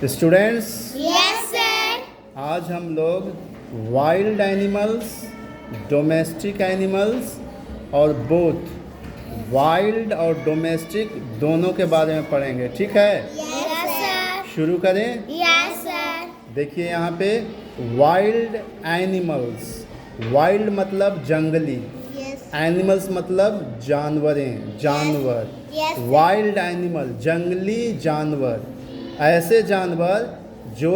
Students, yes sir. आज हम लोग वाइल्ड एनिमल्स, डोमेस्टिक एनिमल्स और बोथ वाइल्ड और डोमेस्टिक दोनों के बारे में पढ़ेंगे। ठीक है, यस सर। शुरू करें। Yes sir. देखिए यहाँ पे वाइल्ड एनिमल्स, वाइल्ड मतलब जंगली, एनिमल्स मतलब जानवरें, जानवर। Yes. वाइल्ड एनिमल जंगली जानवर, ऐसे जानवर जो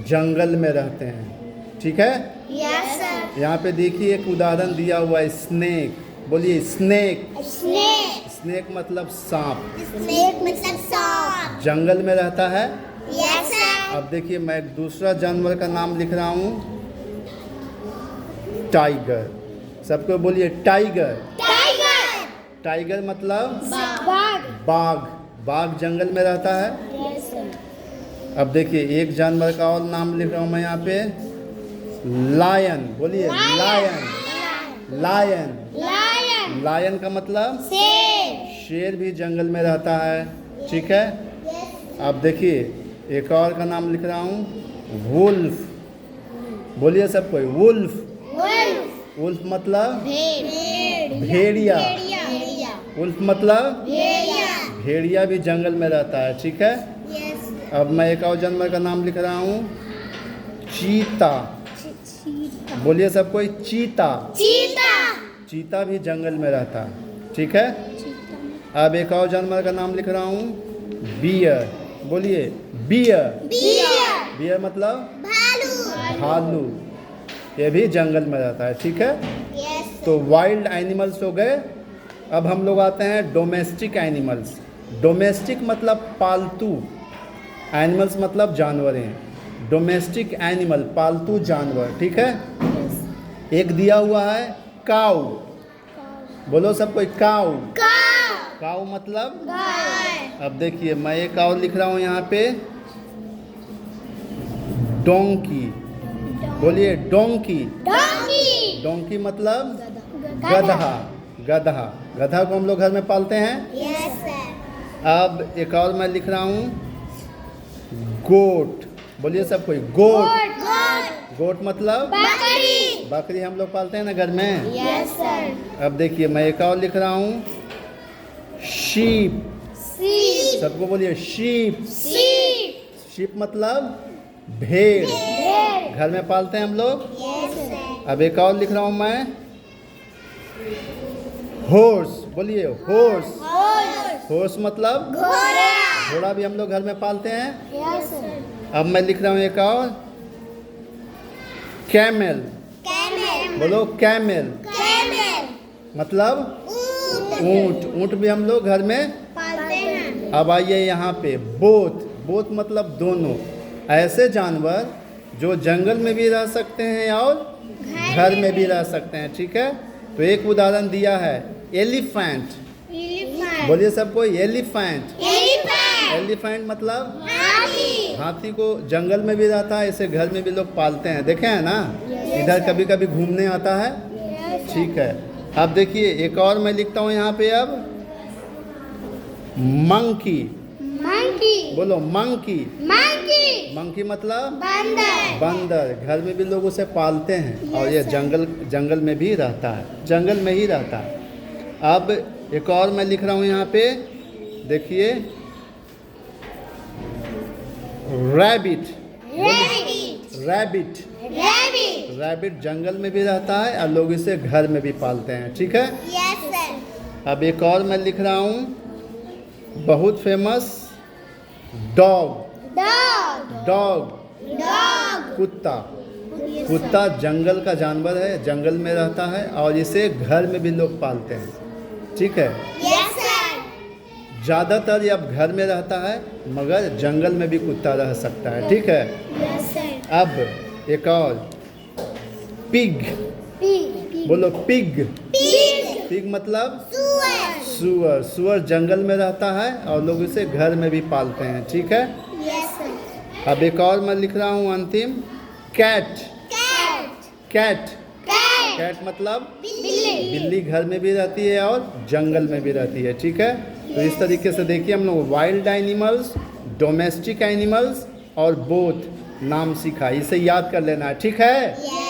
जंगल में रहते हैं। ठीक है, यस सर। यहाँ पे देखिए एक उदाहरण दिया हुआ है, स्नेक। बोलिए स्नेक। स्नेक। स्नेक मतलब सांप, स्नेक मतलब सांप। जंगल में रहता है। Yes sir. अब देखिए मैं एक दूसरा जानवर का नाम लिख रहा हूँ, टाइगर। सबको बोलिए टाइगर। टाइगर। टाइगर मतलब बाघ। बाघ, बाघ जंगल में रहता है। Yes sir. अब देखिए एक जानवर का और नाम लिख रहा हूँ मैं यहाँ पे, लायन। बोलिए लायन। Lion, lion. लायन का मतलब शेर। शेर भी जंगल में रहता है। ठीक है, अब देखिए एक और का नाम लिख रहा हूँ, वुल्फ। बोलिए सब कोई, वुल्फ। वुल्फ। वुल्फ मतलब भेड़। भेड़िया। भेड़िया। वुल्फ मतलब भेड़िया। भेड़िया भी जंगल में रहता है। ठीक है, यस। अब मैं एक और जानवर का नाम लिख रहा हूँ, चीता। बोलिए सब कोई, चीता। चीता। चीता भी जंगल में रहता है। ठीक है, अब एक और जानवर का नाम लिख रहा हूँ, बियर। बोलिए बियर। बियर। बियर मतलब भालू। भालू, ये भी जंगल में रहता है। ठीक है, यस। तो वाइल्ड एनिमल्स हो गए। अब हम लोग आते हैं डोमेस्टिक एनिमल्स। डोमेस्टिक मतलब पालतू, एनिमल्स मतलब जानवरें। डोमेस्टिक एनिमल पालतू जानवर। ठीक है, एक दिया हुआ है काऊ। बोलो सब कोई, काऊ। काऊ। काऊ मतलब गाय। अब देखिए मैं एक और लिख रहा हूँ यहाँ पे, डोंकी। बोलिए डोंकी। डोंकी। डोंकी मतलब गधा। गधा, गधा को हम लोग घर में पालते हैं। Yes sir. अब एक और मैं लिख रहा हूँ, गोट। बोलिए सब कोई, गोट। गोट। गोट मतलब बकरी। बकरी हम लोग पालते हैं ना घर में। Yes sir. अब देखिए मैं एक और लिख रहा हूँ, शीप। शीप। सबको बोलिए शीप। शीप। शीप मतलब भेड़, भेड़। घर में पालते हैं हम लोग। Yes sir. अब एक और लिख रहा हूँ मैं, हॉर्स। बोलिए हॉर्स। हॉर्स। हॉर्स मतलब घोड़ा। घोड़ा भी हम लोग घर में पालते हैं। Yes sir. अब मैं लिख रहा हूँ एक और, कैमल। कैमल। बोलो कैमल कैमल मतलब ऊंट। ऊंट भी हम लोग घर में। पालते हैं। अब आइए यहाँ पे, बोथ। बोथ मतलब दोनों, ऐसे जानवर जो जंगल में भी रह सकते हैं और घर में भी रह सकते हैं। ठीक है, तो एक उदाहरण दिया है, एलिफेंट। एलिफेंट। बोलिए सबको, एलिफेंट। एलिफेंट। एलिफेंट मतलब हाथी। हाथी को जंगल में भी रहता है, इसे घर में भी लोग पालते हैं। देखे हैं ना, इधर कभी कभी घूमने आता है। ठीक है, अब देखिए एक और मैं लिखता हूँ यहाँ पे, अब मंकी। मंकी। बोलो मंकी। मंकी। मंकी मतलब बंदर। बंदर, घर में भी लोग उसे पालते हैं और ये जंगल में भी रहता है, जंगल में ही रहता है। अब एक और मैं लिख रहा हूँ यहाँ पे, देखिए rabbit. Rabbit. Rabbit. Rabbit. Rabbit जंगल में भी रहता है और लोग इसे घर में भी पालते हैं। ठीक है, यस सर। अब एक और मैं लिख रहा हूँ, बहुत famous, dog. Dog. Dog dog. कुत्ता। कुत्ता जंगल का जानवर है, जंगल में रहता है और इसे घर में भी लोग पालते हैं। ठीक है, यस सर। ज़्यादातर ये अब घर में रहता है मगर जंगल में भी कुत्ता रह सकता है। ठीक है, यस सर। अब एक और, पिग। पिग। बोलो पिग। पिग। पिग मतलब सुअर। सुअर। सुअर जंगल में रहता है और लोग इसे घर में भी पालते हैं। ठीक है, यस सर। अब एक और मैं लिख रहा हूँ अंतिम, cat. Cat. Cat. Cat. Cat मतलब बिल्ली। बिल्ली घर में भी रहती है और जंगल में भी रहती है। ठीक है, तो इस तरीके से देखिए हम लोग वाइल्ड एनिमल्स, डोमेस्टिक एनिमल्स और बोथ नाम सीखा, इसे याद कर लेना है, ठीक है।